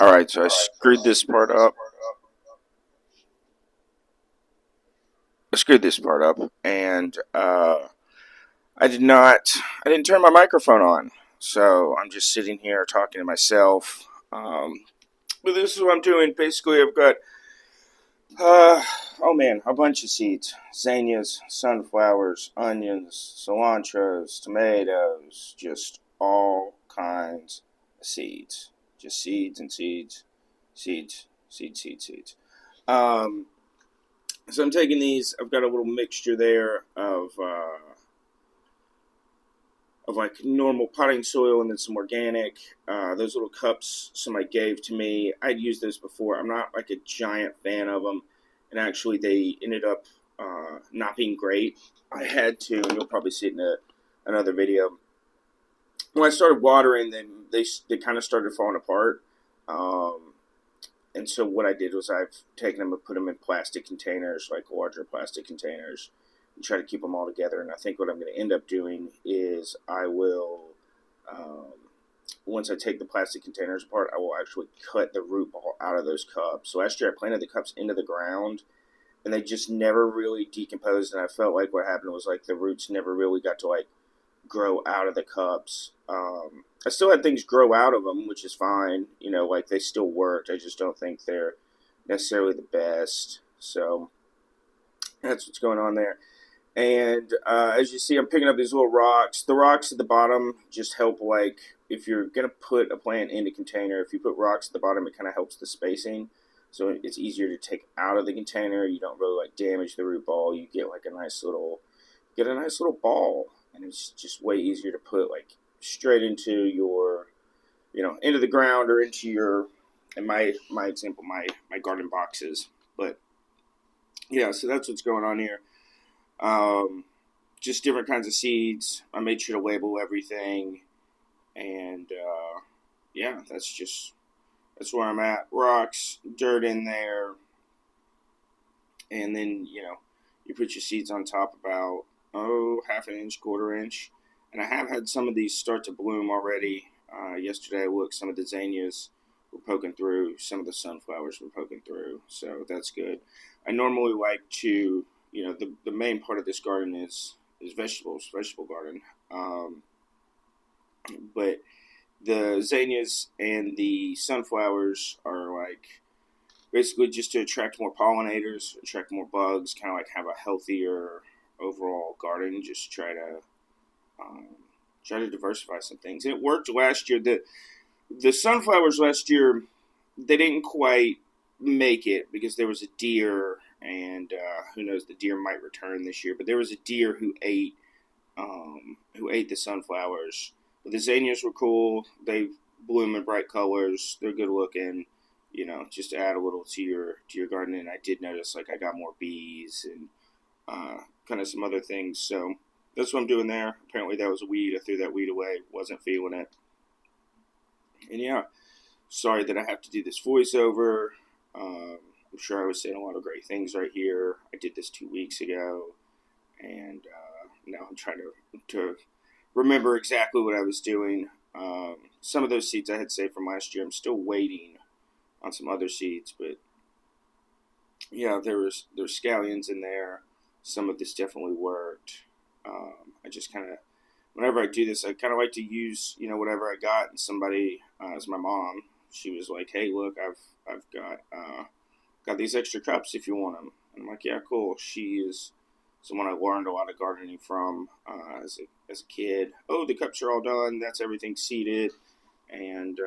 Alright, so I screwed this part up. And I didn't turn my microphone on. So I'm just sitting here talking to myself. But this is what I'm doing. Basically, I've got, oh man, a bunch of seeds: zinnias, sunflowers, onions, cilantros, tomatoes, just all kinds of seeds. Just seeds and seeds, seeds. Um, So I'm taking these. I've got a little mixture there of like normal potting soil and then some organic. Those little cups somebody gave to me. I'd used those before. I'm not like a giant fan of them, and actually they ended up not being great. I had to, and you'll probably see it in another video. When I started watering, then they kind of started falling apart. Um, And so what I did was I've taken them and put them in plastic containers, like larger plastic containers, and try to keep them all together. And I think what I'm going to end up doing is I will, once I take the plastic containers apart, I will actually cut the root ball out of those cups. So last year I planted the cups into the ground, and they just never really decomposed. And I felt like what happened was like the roots never really got to like grow out of the cups. I still had things grow out of them, which is fine. You know, like they still worked. I just don't think they're necessarily the best. So that's what's going on there. And as you see, I'm picking up these little rocks. The rocks at the bottom just help, like, if you're going to put a plant in a container, if you put rocks at the bottom, it kind of helps the spacing. So it's easier to take out of the container. You don't really, like, damage the root ball. You get, like, a nice little ball. And it's just way easier to put, like, straight into your, into the ground or into your, in my example, my garden boxes. But, yeah, so that's what's going on here. Just different kinds of seeds. I made sure to label everything. And, yeah, that's where I'm at. Rocks, dirt in there. And then, you put your seeds on top about, half an inch, quarter inch. And I have had some of these start to bloom already. Yesterday I looked, some of the zinnias were poking through, some of the sunflowers were poking through, so that's good. I normally like to, the main part of this garden is vegetable garden. But the zinnias and the sunflowers are like basically just to attract more pollinators, attract more bugs, kind of like have a healthier overall garden. Just um, try to diversify some things. And it worked last year. The sunflowers last year, they didn't quite make it because there was a deer, and who knows, the deer might return this year. But there was a deer who ate the sunflowers. But the zinnias were cool. They bloom in bright colors. They're good looking. Just to add a little to your garden. And I did notice like I got more bees and kind of some other things. So that's what I'm doing there. Apparently that was a weed. I threw that weed away. Wasn't feeling it. And yeah, sorry that I have to do this voiceover. I'm sure I was saying a lot of great things right here. I did this 2 weeks ago, and now I'm trying to remember exactly what I was doing. Some of those seeds I had saved from last year, I'm still waiting on some other seeds, but yeah, there's scallions in there. Some of this definitely worked. I just kind of, whenever I do this, I kind of like to use, whatever I got. And somebody, as my mom, she was like, "Hey, look, I've got these extra cups if you want them." And I'm like, "Yeah, cool." She is someone I learned a lot of gardening from as a kid. Oh, the cups are all done. That's everything seeded, and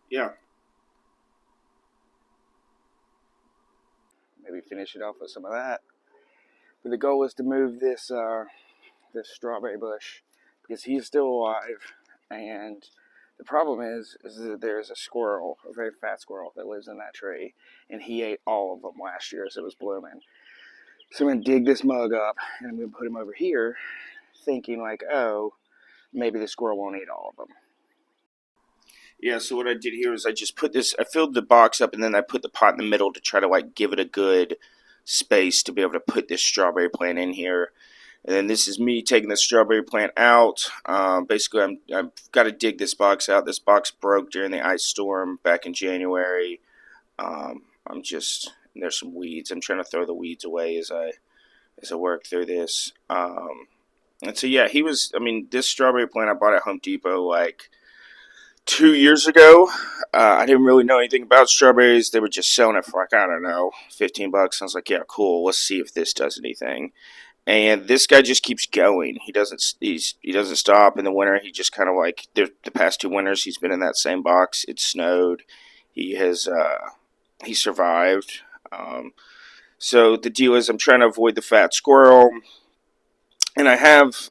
yeah, maybe finish it off with some of that. But the goal is to move this strawberry bush because he's still alive, and the problem is that there's a squirrel, a very fat squirrel that lives in that tree, and he ate all of them last year as it was blooming. So I'm going to dig this mug up, and I'm going to put him over here, thinking like, oh, maybe the squirrel won't eat all of them. Yeah, so what I did here is I filled the box up, and then I put the pot in the middle to try to like give it a good space to be able to put this strawberry plant in here. And then this is me taking the strawberry plant out. Basically, I've got to dig this box out. This box broke during the ice storm back in January. There's some weeds. I'm trying to throw the weeds away as I work through this. And so yeah, this strawberry plant I bought at Home Depot like 2 years ago. I didn't really know anything about strawberries. They were just selling it for like, I don't know, $15. I was like, yeah, cool. Let's see if this does anything. And this guy just keeps going. He doesn't stop in the winter. He just kind of like the past 2 winters he's been in that same box. It snowed. He survived. So the deal is I'm trying to avoid the fat squirrel. And I have,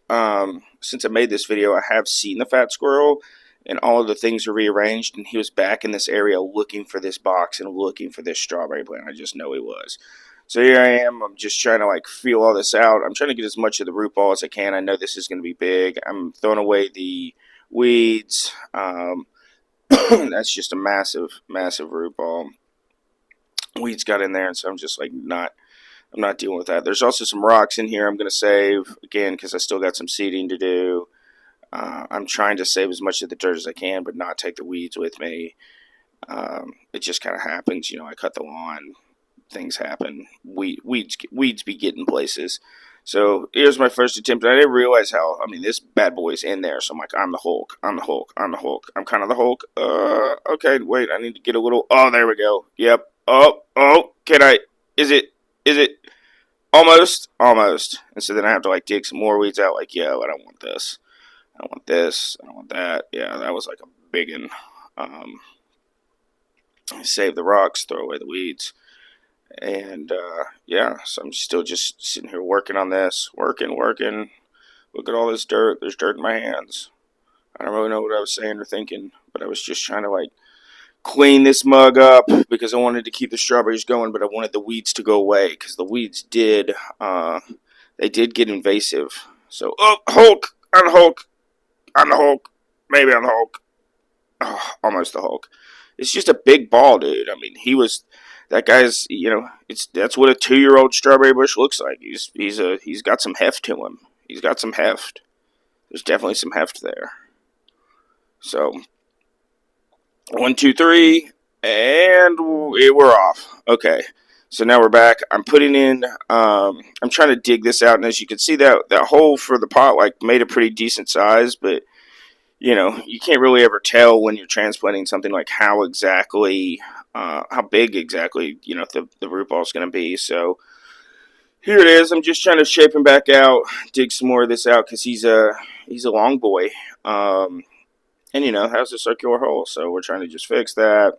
since I made this video, I have seen the fat squirrel, and all of the things are rearranged, and he was back in this area looking for this box and looking for this strawberry plant. I just know he was. So here I am. I'm just trying to like feel all this out. I'm trying to get as much of the root ball as I can. I know this is going to be big. I'm throwing away the weeds. That's just a massive, massive root ball. Weeds got in there, and so I'm just like I'm not dealing with that. There's also some rocks in here I'm going to save, again, because I still got some seeding to do. I'm trying to save as much of the dirt as I can, but not take the weeds with me. It just kind of happens. I cut the lawn. Things happen. Weeds be getting places. So here's my first attempt. I didn't realize how, this bad boy's in there. So I'm like, I'm the Hulk. I'm the Hulk. I'm the Hulk. I'm kind of the Hulk. Okay, wait, I need to get a little, oh, there we go. Yep. Oh, is it almost? And so then I have to like dig some more weeds out. Like, yeah, I don't want this. I don't want this. I don't want that. Yeah, that was like a big one. Save the rocks, throw away the weeds. And yeah, so I'm still just sitting here working on this. Working. Look at all this dirt. There's dirt in my hands. I don't really know what I was saying or thinking, but I was just trying to like clean this mug up because I wanted to keep the strawberries going, but I wanted the weeds to go away because the weeds did get invasive. So, Hulk! I'm the Hulk! I'm the Hulk! Maybe I'm the Hulk. Oh, almost the Hulk. It's just a big ball, dude. That guy's, that's what a 2-year-old strawberry bush looks like. He's got some heft to him. He's got some heft. There's definitely some heft there. So, 1, 2, 3, and we're off. Okay, so now we're back. I'm putting in, I'm trying to dig this out, and as you can see, that hole for the pot, like, made a pretty decent size, but, you can't really ever tell when you're transplanting something, like, how big exactly, the root ball is going to be, so here it is. I'm just trying to shape him back out, dig some more of this out, because he's a long boy, and has a circular hole, so we're trying to just fix that.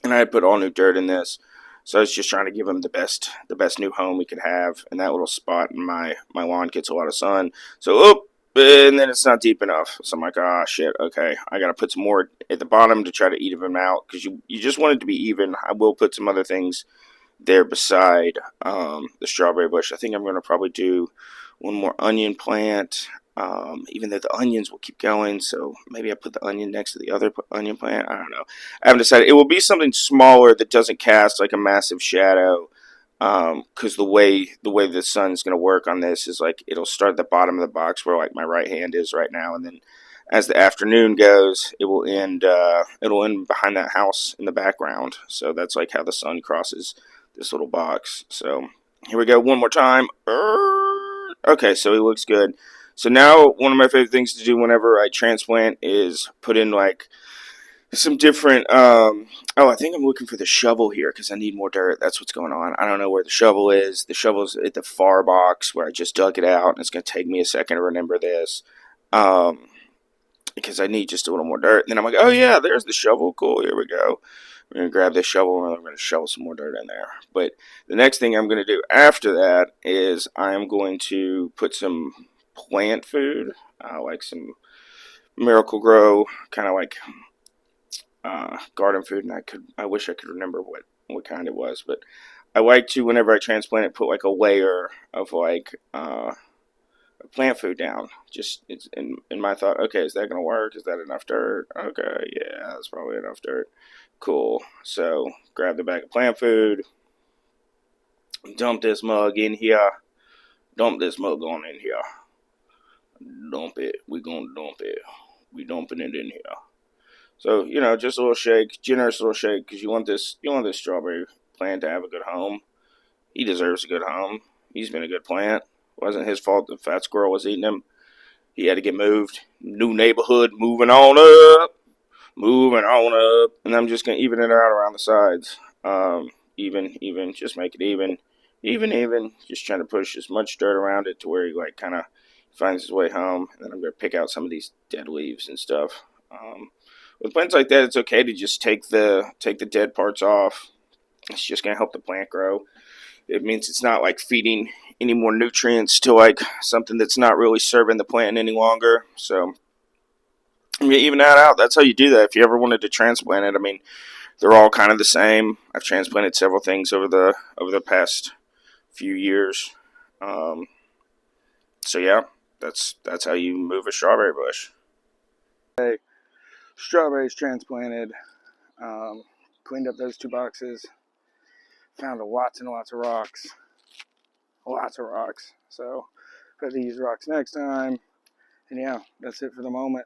And I had put all new dirt in this, so I was just trying to give him the best new home we could have. And that little spot in my lawn gets a lot of sun, so and then it's not deep enough. So I'm like, shit, okay, I gotta put some more at the bottom to try to even him out, because you just want it to be even. I will put some other things there beside the strawberry bush. I think I'm going to probably do one more onion plant, even though the onions will keep going, so maybe I put the onion next to the other onion plant. I don't know. I haven't decided. It will be something smaller that doesn't cast like a massive shadow, because the way the sun's going to work on this is like it'll start at the bottom of the box where like my right hand is right now, and then as the afternoon goes, it will end behind that house in the background. So that's like how the sun crosses this little box. So here we go one more time. Okay, so he looks good. So now one of my favorite things to do whenever I transplant is put in like some different, I think I'm looking for the shovel here because I need more dirt. That's what's going on. I don't know where the shovel is. The shovel's at the far box where I just dug it out, and it's going to take me a second to remember this. Because I need just a little more dirt. And then I'm like, oh yeah, there's the shovel. Cool, here we go. We're going to grab this shovel and I'm going to shovel some more dirt in there. But the next thing I'm going to do after that is I'm going to put some plant food, like some Miracle Grow, kind of like garden food. And I wish I could remember what kind it was. But I like to, whenever I transplant it, put like a layer of like plant food down. Just it's in my thought, okay, is that gonna work? Is that enough dirt? Okay, yeah, that's probably enough dirt. Cool. So grab the bag of plant food, dump this mug in here, Dump this mug on in here. Dump it. We gonna dump it. We dumping it in here. So just a little shake, generous little shake, because you want this strawberry plant to have a good home. He deserves a good home. He's been a good plant. It wasn't his fault the fat squirrel was eating him. He had to get moved. New neighborhood, moving on up. Moving on up. And I'm just going to even it out around the sides. Even, just make it even. Even. Just trying to push as much dirt around it to where he, like, kind of finds his way home. And then I'm going to pick out some of these dead leaves and stuff. With plants like that, it's okay to just take the dead parts off. It's just going to help the plant grow. It means it's not like feeding any more nutrients to like something that's not really serving the plant any longer. So even that out. That's how you do that. If you ever wanted to transplant it, I mean, they're all kind of the same. I've transplanted several things over the past few years. Um, so yeah, that's how you move a strawberry bush. Okay, strawberries transplanted. Cleaned up those 2 boxes. Found lots and lots of rocks. So, got to use rocks next time. And yeah, that's it for the moment.